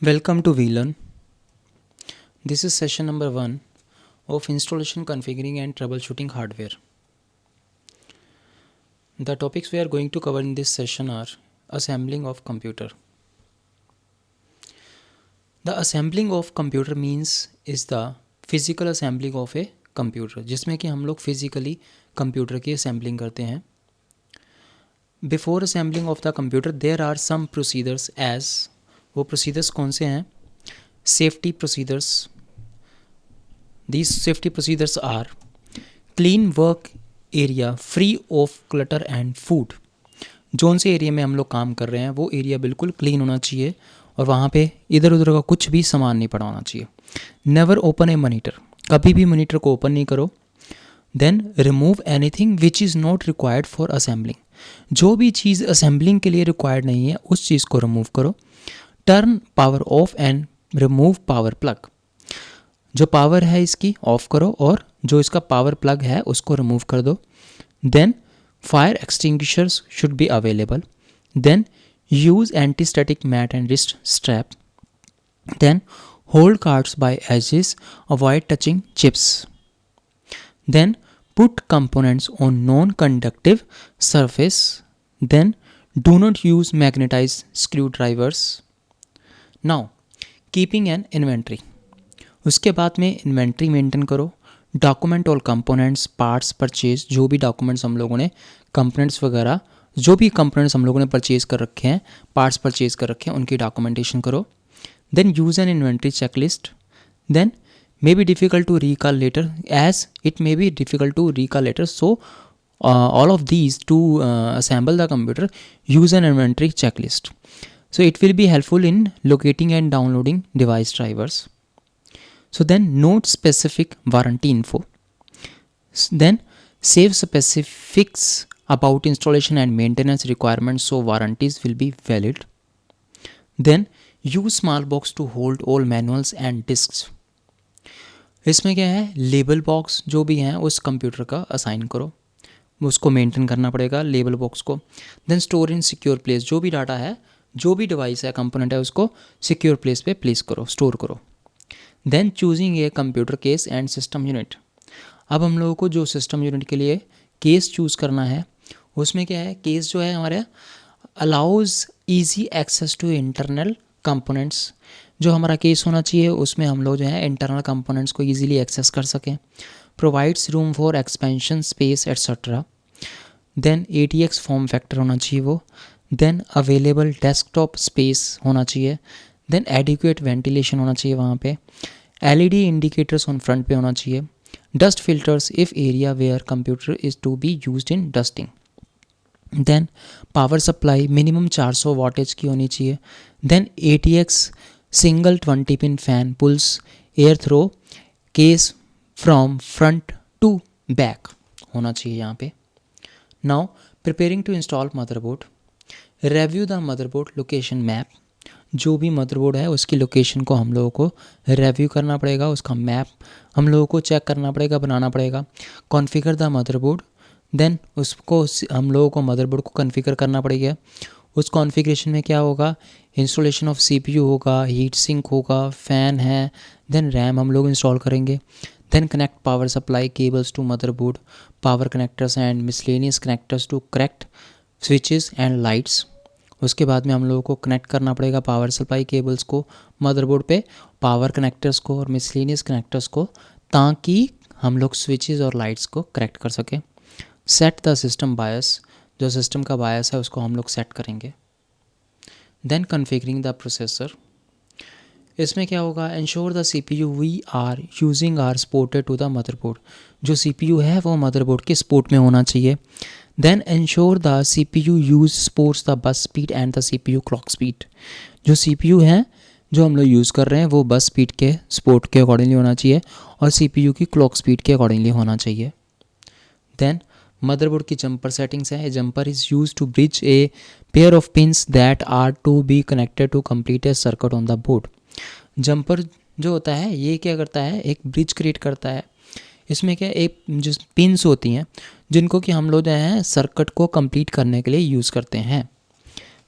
Welcome to VLearn. This is session number 1 of installation, configuring and troubleshooting hardware. The topics we are going to cover in this session are assembling of computer. The assembling of computer means is the physical assembling of a computer, जिसमें कि हम लोग physically computer की assembling करते हैं. Before assembling of the computer there are some procedures as वो procedures कौन से हैं? Safety procedures. These safety procedures are clean work area free of clutter and food. Zone से एरिया में हम लोग काम कर रहे हैं वो एरिया बिल्कुल क्लीन होना चाहिए और वहाँ पे इधर उधर का कुछ भी सामान नहीं पड़ा होना चाहिए. नेवर ओपन ए मॉनिटर, कभी भी मॉनिटर को ओपन नहीं करो. Then remove anything which is not required for assembling, जो भी चीज़ असेंबलिंग के लिए रिक्वायर्ड नहीं है उस चीज़ को रिमूव करो. Turn power of and remove power plug, जो पावर है इसकी ऑफ करो और जो इसका पावर प्लग है उसको रिमूव कर दो. Then fire extinguishers should be available. Then use anti static mat and wrist strap. Then hold cards by edges, avoid touching chips. Then put components on non-conductive surface. Then do not use magnetized screwdrivers. Now keeping an inventory, उसके बाद में inventory maintain करो. Document all components, parts purchase, जो भी documents हम लोगों ने components वगैरह जो भी कंपोनेंट्स हम लोगों ने परचेज कर रखे हैं, पार्ट्स परचेज कर रखे हैं, उनकी डॉक्यूमेंटेशन करो. Then use an inventory checklist. Then may be difficult to recall later, as it may be difficult to recall later. So all of these to assemble the computer, use an inventory checklist. So it will be helpful in locating and downloading device drivers. So then note specific warranty info. Then save specifics about installation and maintenance requirements so warranties will be valid. Then use small box to hold all manuals and disks. इसमें क्या है, label box जो भी हैं उस computer का assign करो, उसको मेंटेन करना पड़ेगा लेबल बॉक्स को. Then store in secure place, जो भी डाटा है, जो भी डिवाइस है, कंपोनेंट है, उसको सिक्योर प्लेस पे प्लेस करो, स्टोर करो. Then choosing a computer case and system unit. अब हम लोगों को जो सिस्टम यूनिट के लिए केस चूज़ करना है उसमें क्या है, केस जो है हमारे allows easy access to internal components. जो हमारा केस होना चाहिए उसमें हम लोग जो है इंटरनल कंपोनेंट्स को इजीली एक्सेस कर सकें. Provides room for expansion space etcetera. Then ATX form factor होना चाहिए वो. देन अवेलेबल डेस्कटॉप स्पेस होना चाहिए. देन एडिक्वेट वेंटिलेशन होना चाहिए वहाँ पे. LED इंडिकेटर्स ऑन फ्रंट पे होना चाहिए. Dust filters if area where computer is to be used in dusting. Then power supply minimum 400 wattage की होनी चाहिए. Then ATX single 20 pin fan pulls air through case from front to back होना चाहिए यहाँ पे. Now preparing to install motherboard. Review the motherboard location map. जो भी motherboard है उसकी लोकेशन को हम लोगों को रिव्यू करना पड़ेगा, उसका मैप हम लोगों को चेक करना पड़ेगा, बनाना पड़ेगा. Configure the motherboard. देन उसको हम लोगों को मदरबोर्ड को कॉन्फ़िगर करना पड़ेगा. उस कॉन्फ़िगरेशन में क्या होगा, इंस्टॉलेशन ऑफ CPU होगा, हीट सिंक होगा, फ़ैन है. देन रैम हम लोग इंस्टॉल करेंगे. Then connect power supply cables to motherboard, power connectors and miscellaneous connectors to correct switches and lights. उसके बाद में हम लोगों को कनेक्ट करना पड़ेगा पावर सप्लाई केबल्स को मदरबोर्ड पे, पावर कनेक्टर्स को और मिसलेनियस कनेक्टर्स को, ताकि हम लोग स्विचेस और लाइट्स को करेक्ट कर सकें. सेट द सिस्टम बायस, जो सिस्टम का बायस है उसको हम लोग सेट करेंगे. Then configuring the processor. इसमें क्या होगा, ensure the CPU we are using are supported to the motherboard. जो CPU है वो मदरबोर्ड के सपोर्ट में होना चाहिए. Then ensure the CPU use supports the bus speed and the CPU clock speed. जो CPU है जो हम लोग यूज़ कर रहे हैं वो बस स्पीड के सपोर्ट के अकॉर्डिंगली होना चाहिए और CPU की क्लॉक स्पीड के अकॉर्डिंगली होना चाहिए. देन मदरबोर्ड की जंपर सेटिंग्स है. Jumper is use to bridge a pair of pins that are to be connected to complete a circuit on the board. Jumper जो होता है ये क्या करता है, एक ब्रिज क्रिएट करता है. इसमें क्या एक जो पिंस होती हैं जिनको कि हम लोग जो है सर्किट को कंप्लीट करने के लिए यूज़ करते हैं.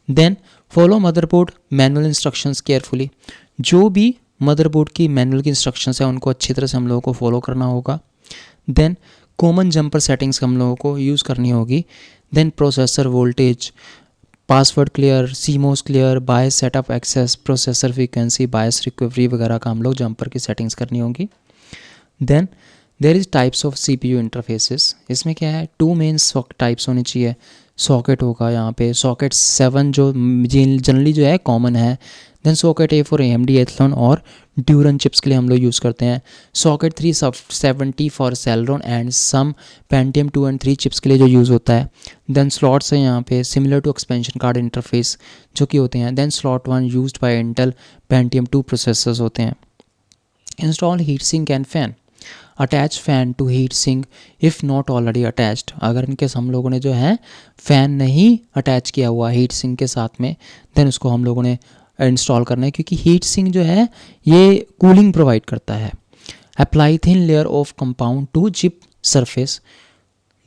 Then follow motherboard manual instructions carefully, जो भी मदरबोर्ड की मैनुअल की इंस्ट्रक्शंस है उनको अच्छी तरह से हम लोगों को फॉलो करना होगा। देन कॉमन जंपर सेटिंग्स हम लोगों को यूज़ करनी होगी। Then processor voltage, password clear, CMOS clear, BIOS setup access, processor frequency, BIOS recovery वगैरह का हम लोग जंपर की सेटिंग्स करनी होगी। Then there is types of CPU interfaces, इसमें क्या है, 2 मेन टाइप्स होनी चाहिए। सॉकेट होगा यहाँ पे, सॉकेट 7 जो जनरली जो है कॉमन है। Then socket A for AMD Athlon और ड्यूरन चिप्स के लिए हम लोग यूज़ करते हैं। Socket 370 for Celeron and some Pentium 2 and 3 chips के लिए जो यूज़ होता है। देन स्लॉट्स हैं यहाँ पे similar to expansion card interface जो कि होते हैं। Then slot 1 used by Intel Pentium 2 processors होते हैं। Install heat sink and fan, attach fan to heat sink if not already attached, अगर इनकेस हम लोगों ने जो है फ़ैन नहीं अटैच किया हुआ हीट सिंक के साथ में, देन उसको हम लोगों ने इंस्टॉल करना है, क्योंकि हीट सिंक जो है ये कूलिंग प्रोवाइड करता है। Apply thin layer of compound to chip surface,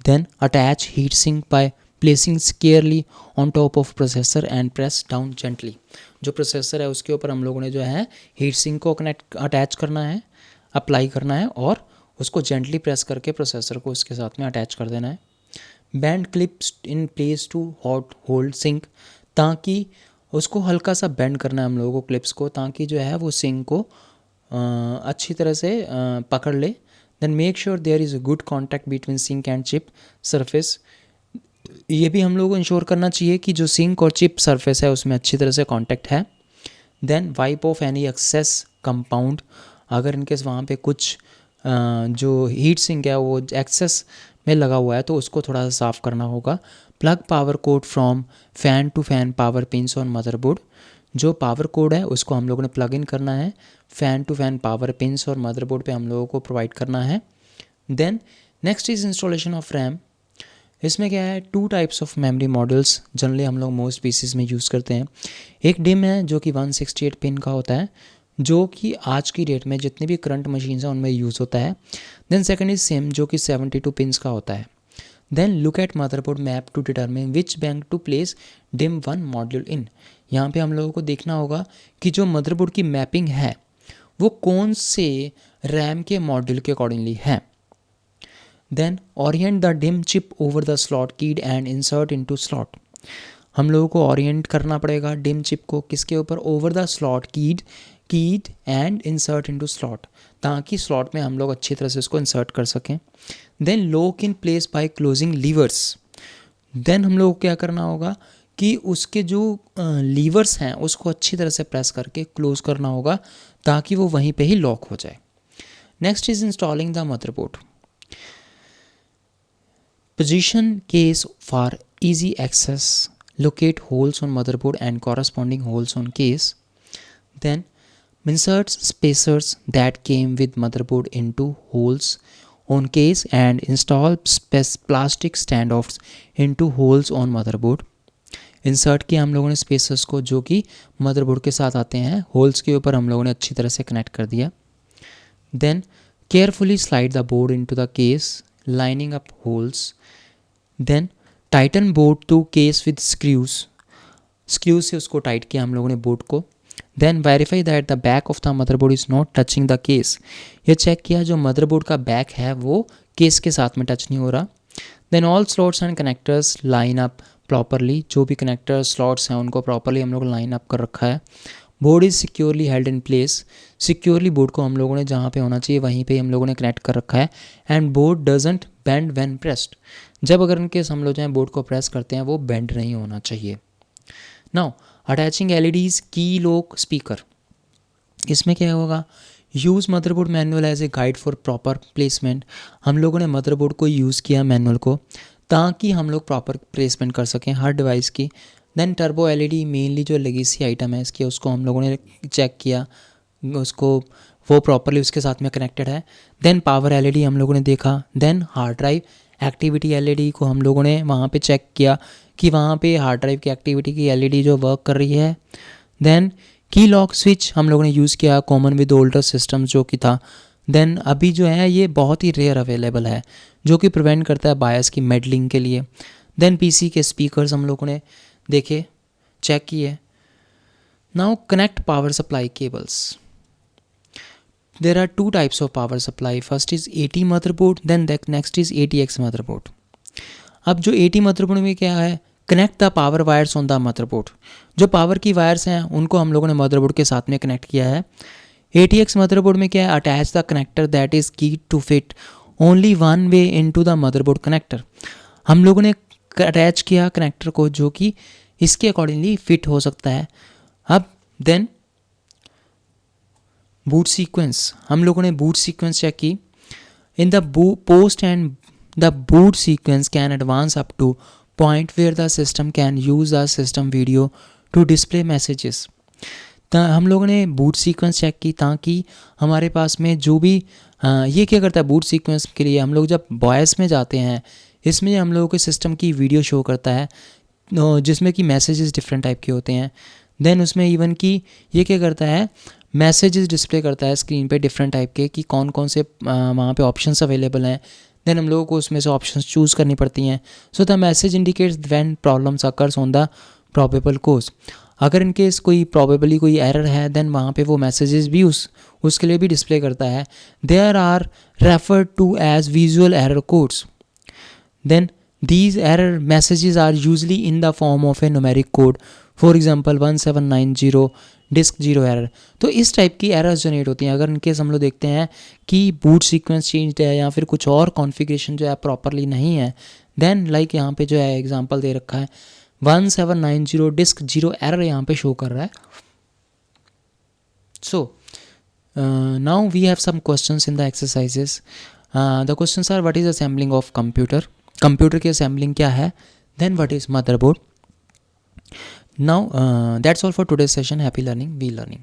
then attach heat sink by placing squarely on top of processor and press down gently, जो प्रोसेसर है उसके ऊपर हम लोगों ने जो है हीट सिंक को कनेक्ट अटैच करना है, अप्लाई करना है और उसको जेंटली प्रेस करके प्रोसेसर को उसके साथ में अटैच कर देना है। Band clips in place to hot hold sink, ताकि उसको हल्का सा बेंड करना है हम लोगों को क्लिप्स को, ताकि जो है वो सिंक को अच्छी तरह से पकड़ ले। Then make sure there is a good contact between sink and chip surface, ये भी हम लोगों को इंश्योर करना चाहिए कि जो सिंक और चिप सरफेस है उसमें अच्छी तरह से कांटेक्ट है। Then wipe off any excess compound, अगर इनकेस वहाँ पे कुछ जो हीट सिंक है वो एक्सेस में लगा हुआ है तो उसको थोड़ा सा साफ़ करना होगा। Plug power cord from fan to fan power pins on motherboard, जो पावर कोड है उसको हम लोगों ने प्लग इन करना है fan to fan power pins और मदरबोर्ड पे हम लोगों को प्रोवाइड करना है। Then next is installation of RAM, इसमें क्या है, 2 types of memory models generally हम लोग मोस्ट पीसीज में यूज़ करते हैं। एक डिम है जो कि 168 पिन का होता है, जो कि आज की डेट में जितनी भी करंट मशीन्स हैं उनमें यूज़ होता है। देन सेकंड इज सिम जो कि 72 पिन्स का होता है। Then look at motherboard map to determine which bank to place DIMM 1 module in, यहाँ पे हम लोगों को देखना होगा कि जो मदरबोर्ड की मैपिंग है वो कौन से रैम के मॉड्यूल के अकॉर्डिंगली है। Then orient the DIMM chip over the slot keyed and insert into slot, हम लोगों को ओरिएंट करना पड़ेगा डिम चिप को किसके ऊपर, over the slot keyed and insert into slot, ताकि स्लॉट में हम लोग अच्छी तरह से उसको इंसर्ट कर सकें। Then lock in place by closing levers, then हम लोग को क्या करना होगा कि उसके जो लीवर्स हैं उसको अच्छी तरह से प्रेस करके क्लोज करना होगा ताकि वो वहीं पे ही लॉक हो जाए। Next is installing the motherboard, position case for easy access, locate holes on motherboard and corresponding holes on case. Then insert spacers that came with motherboard into holes on case and install plastic standoffs into holes on motherboard. Insert किया हम लोगों ने spacers को जो कि motherboard के साथ आते हैं, होल्स के ऊपर हम लोगों ने अच्छी तरह से कनेक्ट कर दिया। Then carefully slide the board into the case lining up holes, then tighten board to case with screws से उसको टाइट किया हम लोगों ने बोर्ड को। Then verify that the back of the motherboard is not touching the case, ये check किया जो मदरबोर्ड का बैक है वो केस के साथ में टच नहीं हो रहा। Then all slots and connectors line up properly, जो भी कनेक्टर स्लॉट्स हैं उनको प्रॉपरली हम लोग लाइन अप कर रखा है। Board is securely held in place, securely board को हम लोगों ने जहाँ पे होना चाहिए वहीं पे हम लोगों ने कनेक्ट कर रखा है। And board doesn't bend when pressed, जब अगर इनके हम लोग बोर्ड को प्रेस करते हैं वो बेंड नहीं होना चाहिए। नाउ अटैचिंग एलईडीज की लॉक स्पीकर, इसमें क्या होगा, use motherboard manual as a guide for proper placement, हम लोगों ने मदरबोर्ड को यूज़ किया मैनुअल को ताकि हम लोग प्रॉपर प्लेसमेंट कर सकें हर डिवाइस की। देन टर्बो एलईडी मेनली जो लेगेसी आइटम है इसकी उसको हम लोगों ने चेक किया, उसको वो प्रॉपरली उसके साथ में कनेक्टेड है। देन पावर एलईडी हम लोगों ने देखा। Then hard drive activity LED को हम लोगों ने वहाँ पे चेक किया कि वहाँ पे हार्ड ड्राइव की एक्टिविटी की एलईडी जो वर्क कर रही है। देन की लॉक स्विच हम लोगों ने यूज़ किया कॉमन विद ओल्डर सिस्टम्स जो कि था। देन अभी जो है ये बहुत ही रेयर अवेलेबल है जो कि प्रिवेंट करता है बायस की मेडलिंग के लिए। देन पीसी के स्पीकर्स हम लोगों ने देखे, चेक की है. Now connect power supply cables. There are two types of power supply. First is AT motherboard, then the next is ATX motherboard. अब जो AT motherboard में क्या है, connect the power wires on the motherboard. जो power की wires हैं उनको हम लोगों ने मदरबोर्ड के साथ में कनेक्ट किया है. ATX मदरबोर्ड में क्या है, attach the connector that is key to fit only one way into the motherboard connector. हम लोगों ने अटैच किया कनेक्टर को जो कि इसके अकॉर्डिंगली फिट हो सकता है. अब देन बूट सीक्वेंस, हम लोगों ने बूट सीक्वेंस चेक की. In the post and the boot sequence can advance up to point where the system can use the system video to display messages. हम लोगों ने बूट सीक्वेंस चेक की ताकि हमारे पास में जो भी ये क्या करता है, बूट सीक्वेंस के लिए हम लोग जब बॉयस में जाते हैं इसमें हम लोगों के सिस्टम की वीडियो शो करता है जिसमें कि मैसेजेस डिफरेंट टाइप के होते हैं. देन उसमें इवन कि ये क्या करता है, मैसेजेस डिस्प्ले करता है स्क्रीन पे डिफरेंट टाइप के कि कौन कौन से वहाँ पे ऑप्शंस अवेलेबल हैं. देन हम लोगों को उसमें से ऑप्शंस चूज़ करनी पड़ती हैं. So the message indicates when problems occurs on the probable course. अगर इनकेस कोई प्रॉबेबली कोई एरर है देन वहाँ पे वो मैसेजेस भी उसके लिए भी डिस्प्ले करता है. There are referred to as visual error codes. Then these error messages are usually in the form of a numeric code. For example 1790 disk 0 error. तो इस टाइप की एरर्स जनरेट होती हैं अगर इनकेस हम लोग देखते हैं कि बूट सीक्वेंस चेंज है या फिर कुछ और कॉन्फ़िगरेशन जो है प्रॉपरली नहीं है. देन लाइक यहाँ पे जो है एग्जांपल दे रखा है 1790 डिस्क 0 एरर यहाँ पे शो कर रहा है. So now we have some questions in the exercises. The questions are what is assembling of computer. Computer की असेंबलिंग क्या है. Then what is motherboard. Now that's all for today's session. Happy learning, we learning.